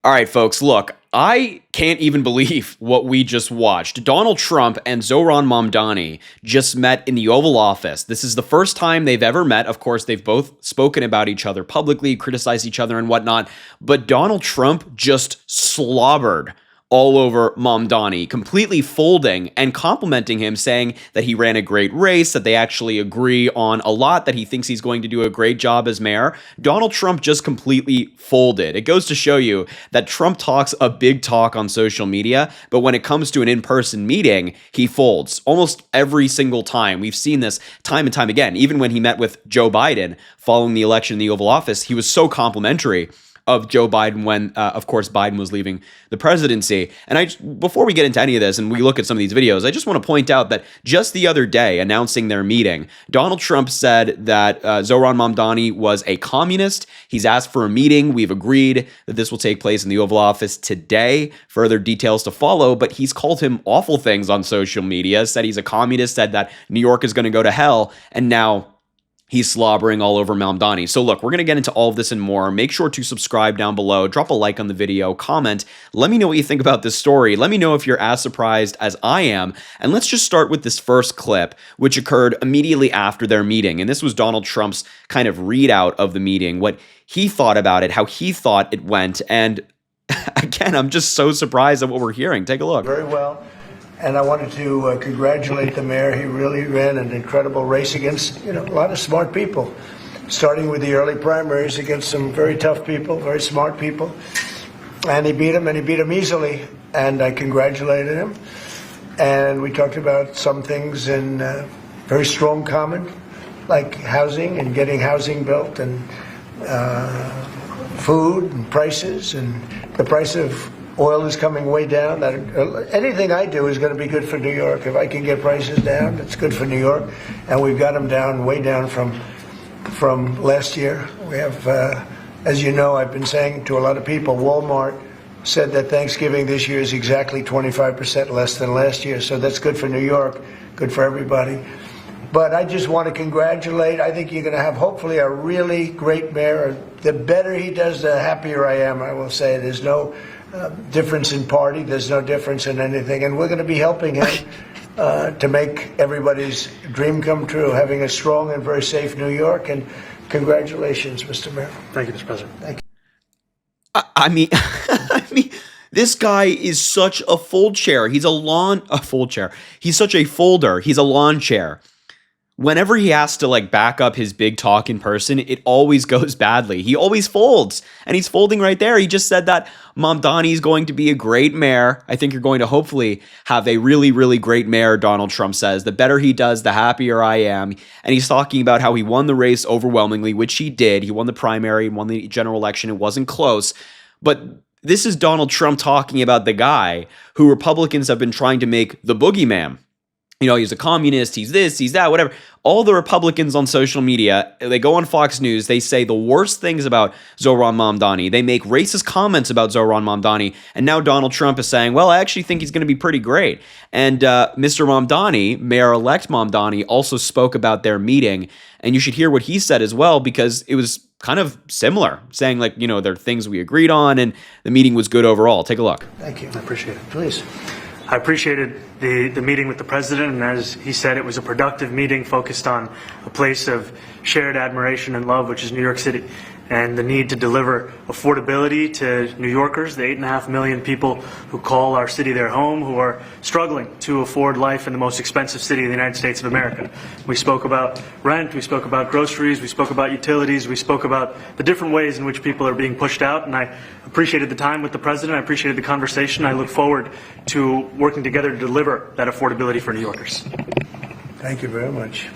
All right, folks, look, I can't even believe what we just watched. Donald Trump and Zohran Mamdani just met in the Oval Office. This is the first time they've ever met. Of course, they've both spoken about each other publicly, criticized each other and whatnot, but Donald Trump just slobbered all over Mamdani, completely folding and complimenting him, saying that he ran a great race, that they actually agree on a lot, that he thinks he's going to do a great job as mayor. Donald Trump just completely folded. It goes to show you that Trump talks a big talk on social media, but when it comes to an in-person meeting, he folds almost every single time. We've seen this time and time again. Even when he met with Joe Biden following the election in the Oval Office, he was so complimentary of Joe Biden when, of course, Biden was leaving the presidency. And before we get into any of this and we look at some of these videos, I just want to point out that just the other day, announcing their meeting, Donald Trump said that Zohran Mamdani was a communist. He's asked for a meeting. We've agreed that this will take place in the Oval Office today. Further details to follow, but he's called him awful things on social media, said he's a communist, said that New York is going to go to hell, and now he's slobbering all over Mamdani. So look, we're going to get into all of this and more. Make sure to subscribe down below, drop a like on the video, comment. Let me know what you think about this story. Let me know if you're as surprised as I am. And let's just start with this first clip, which occurred immediately after their meeting. And this was Donald Trump's kind of readout of the meeting, what he thought about it, how he thought it went. And again, I'm just so surprised at what we're hearing. Take a look. Very well. And I wanted to congratulate the mayor. He really ran an incredible race against, a lot of smart people, starting with the early primaries against some very tough people, very smart people. And he beat them easily. And I congratulated him. And we talked about some things in very strong common, like housing and getting housing built, and food and prices, and the price of oil is coming way down. Anything I do is going to be good for New York. If I can get prices down, it's good for New York. And we've got them down, way down from last year. We have, as you know, I've been saying to a lot of people, Walmart said that Thanksgiving this year is exactly 25% less than last year. So that's good for New York, good for everybody. But I just want to congratulate. I think you're going to have, hopefully, a really great mayor. The better he does, the happier I am, I will say. There's no difference in party. There's no difference in anything. And we're going to be helping him to make everybody's dream come true, having a strong and very safe New York. And congratulations, Mr. Mayor. Thank you, Mr. President. Thank you. I mean, this guy is such a fold chair. He's a fold chair. He's such a folder. He's a lawn chair. Whenever he has to back up his big talk in person, it always goes badly. He always folds, and he's folding right there. He just said that Mamdani is going to be a great mayor. I think you're going to hopefully have a really, really great mayor, Donald Trump says. The better he does, the happier I am. And he's talking about how he won the race overwhelmingly, which he did. He won the primary, won the general election. It wasn't close. But this is Donald Trump talking about the guy who Republicans have been trying to make the boogeyman. He's a communist, he's this, he's that, whatever. All the Republicans on social media, they go on Fox News, they say the worst things about Zohran Mamdani. They make racist comments about Zohran Mamdani. And now Donald Trump is saying, well, I actually think he's going to be pretty great. And Mr. Mamdani, Mayor-elect Mamdani, also spoke about their meeting. And you should hear what he said as well, because it was kind of similar, saying there are things we agreed on, and the meeting was good overall. Take a look. Thank you. I appreciate it. Please. I appreciated the meeting with the president, and as he said, it was a productive meeting focused on a place of shared admiration and love, which is New York City, and the need to deliver affordability to New Yorkers, the 8.5 million people who call our city their home, who are struggling to afford life in the most expensive city in the United States of America. We spoke about rent, we spoke about groceries, we spoke about utilities, we spoke about the different ways in which people are being pushed out, and I appreciated the time with the president, I appreciated the conversation. I look forward to working together to deliver that affordability for New Yorkers. Thank you very much.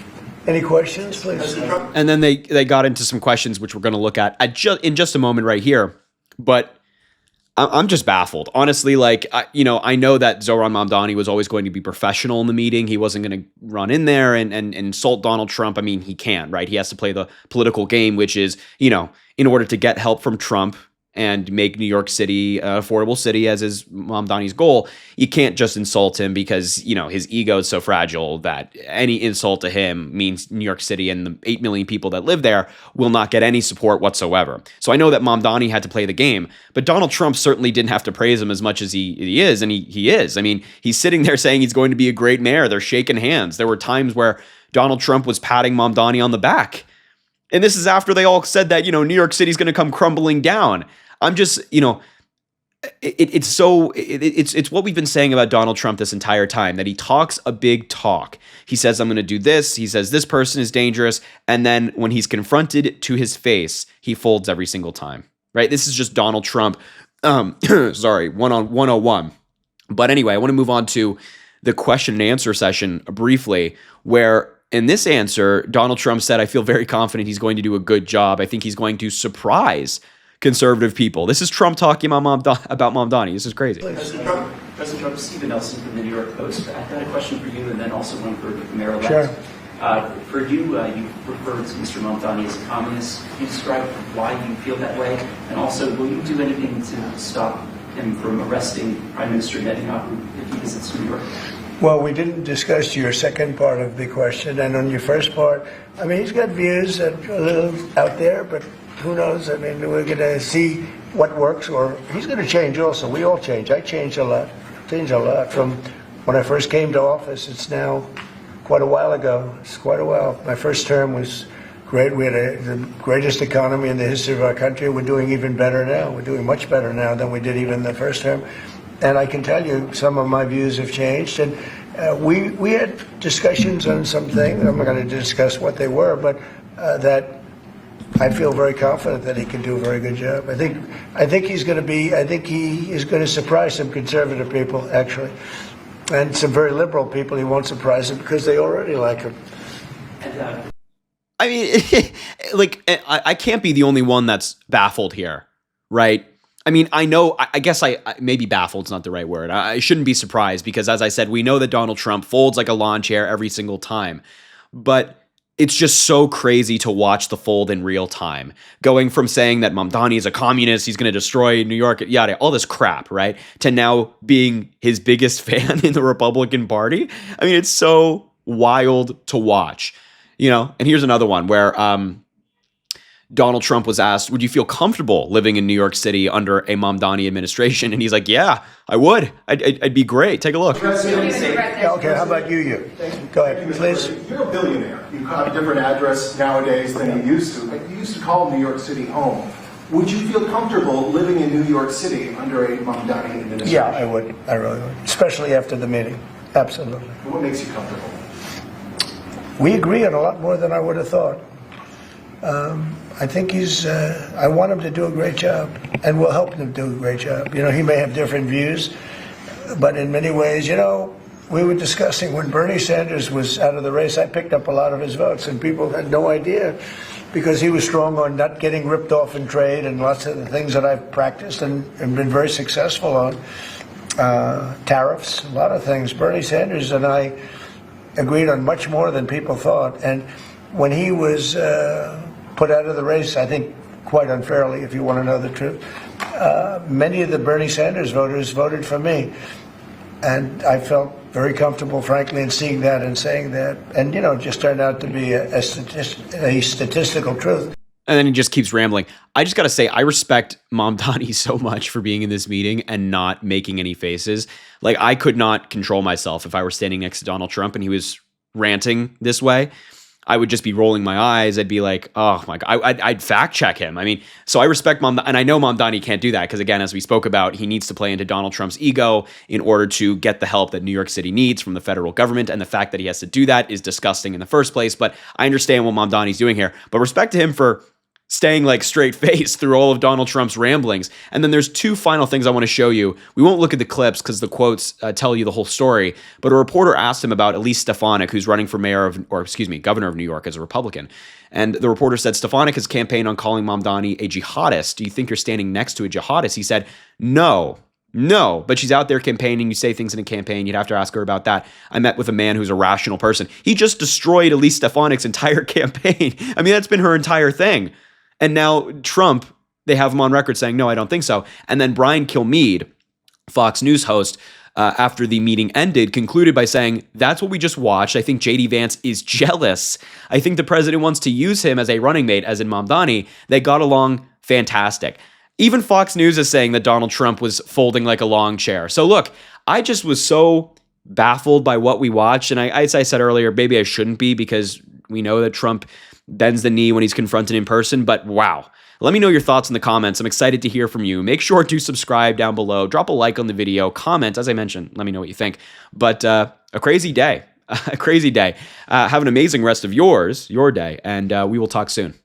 Any questions, please? And then they got into some questions, which we're going to look at in just a moment right here. But I'm just baffled. Honestly, I know that Zohran Mamdani was always going to be professional in the meeting. He wasn't going to run in there and insult Donald Trump. I mean, he can't, right? He has to play the political game, which is, in order to get help from Trump, and make New York City an affordable city, as is Mamdani's goal, you can't just insult him because, his ego is so fragile that any insult to him means New York City and the 8 million people that live there will not get any support whatsoever. So I know that Mamdani had to play the game, but Donald Trump certainly didn't have to praise him as much as he is, and he is. I mean, he's sitting there saying he's going to be a great mayor. They're shaking hands. There were times where Donald Trump was patting Mamdani on the back. And this is after they all said that, New York City's going to come crumbling down. I'm just, it's what we've been saying about Donald Trump this entire time, that he talks a big talk. He says, I'm going to do this. He says, this person is dangerous. And then when he's confronted to his face, he folds every single time, right? This is just Donald Trump. 101. But anyway, I want to move on to the question and answer session briefly, where in this answer, Donald Trump said, I feel very confident he's going to do a good job. I think he's going to surprise conservative people. This is Trump talking about Mamdani. This is crazy. President Trump, Stephen Nelson from the New York Post. I've got a question for you and then also one for Mayor-elect. Sure. For you, you referred to Mr. Mamdani as a communist. Can you describe why you feel that way? And also, will you do anything to stop him from arresting Prime Minister Netanyahu if he visits New York? Well, we didn't discuss your second part of the question. And on your first part, I mean, he's got views that are a little out there, but who knows? I mean, we're going to see what works, or he's going to change also. We all change. I changed a lot. From when I first came to office. It's now quite a while ago. It's quite a while. My first term was great. We had the greatest economy in the history of our country. We're doing even better now. We're doing much better now than we did even the first term. And I can tell you some of my views have changed. And we had discussions on some things. I'm not going to discuss what they were, but that I feel very confident that he can do a very good job. I think he's going to be. I think he is going to surprise some conservative people, actually, and some very liberal people. He won't surprise them because they already like him. I mean, I can't be the only one that's baffled here, right? I mean, I know, I guess maybe baffled's not the right word. I shouldn't be surprised because, as I said, we know that Donald Trump folds like a lawn chair every single time. But it's just so crazy to watch the fold in real time. Going from saying that Mamdani is a communist, he's going to destroy New York, yada, all this crap, right? To now being his biggest fan in the Republican Party. I mean, it's so wild to watch, And here's another one where Donald Trump was asked, would you feel comfortable living in New York City under a Mamdani administration? And he's like, yeah, I would. I'd be great. Take a look. Yeah, okay, how about you? Go ahead, please. You're a billionaire. You have a different address nowadays than you used to. You used to call New York City home. Would you feel comfortable living in New York City under a Mamdani administration? Yeah, I would. I really would. Especially after the meeting. Absolutely. What makes you comfortable? We agree on a lot more than I would have thought. I think I want him to do a great job, and we'll help him do a great job. He may have different views, but in many ways, we were discussing when Bernie Sanders was out of the race, I picked up a lot of his votes, and people had no idea because he was strong on not getting ripped off in trade and lots of the things that I've practiced and been very successful on. Tariffs, a lot of things. Bernie Sanders and I agreed on much more than people thought. And when he was put out of the race, I think quite unfairly, if you want to know the truth, many of the Bernie Sanders voters voted for me. And I felt very comfortable, frankly, in seeing that and saying that. And, it just turned out to be a statistical truth. And then he just keeps rambling. I just got to say, I respect Mamdani so much for being in this meeting and not making any faces. Like, I could not control myself if I were standing next to Donald Trump and he was ranting this way. I would just be rolling my eyes. I'd be like, oh my God, I'd fact check him. I mean, so I respect Mamdani, and I know Mamdani can't do that because, again, as we spoke about, he needs to play into Donald Trump's ego in order to get the help that New York City needs from the federal government. And the fact that he has to do that is disgusting in the first place. But I understand what Mamdani's doing here. But respect to him for staying like straight face through all of Donald Trump's ramblings. And then there's two final things I want to show you. We won't look at the clips because the quotes tell you the whole story, but a reporter asked him about Elise Stefanik, who's running for governor of New York as a Republican. And the reporter said, Stefanik has campaigned on calling Mamdani a jihadist. Do you think you're standing next to a jihadist? He said, no, but she's out there campaigning. You say things in a campaign. You'd have to ask her about that. I met with a man who's a rational person. He just destroyed Elise Stefanik's entire campaign. I mean, that's been her entire thing. And now Trump they have him on record saying, no, I don't think so. And then Brian Kilmeade, Fox News host, after the meeting ended, concluded by saying, that's what we just watched. I think JD Vance is jealous. I think the president wants to use him as a running mate, as in Mamdani. They got along fantastic. Even Fox News is saying that Donald Trump was folding like a long chair. So look, I just was so baffled by what we watched. And as I said earlier, maybe I shouldn't be, because we know that Trump bends the knee when he's confronted in person. But wow. Let me know your thoughts in the comments. I'm excited to hear from you. Make sure to subscribe down below. Drop a like on the video. Comment, as I mentioned. Let me know what you think. But a crazy day. A crazy day. Have an amazing rest of your day. And we will talk soon.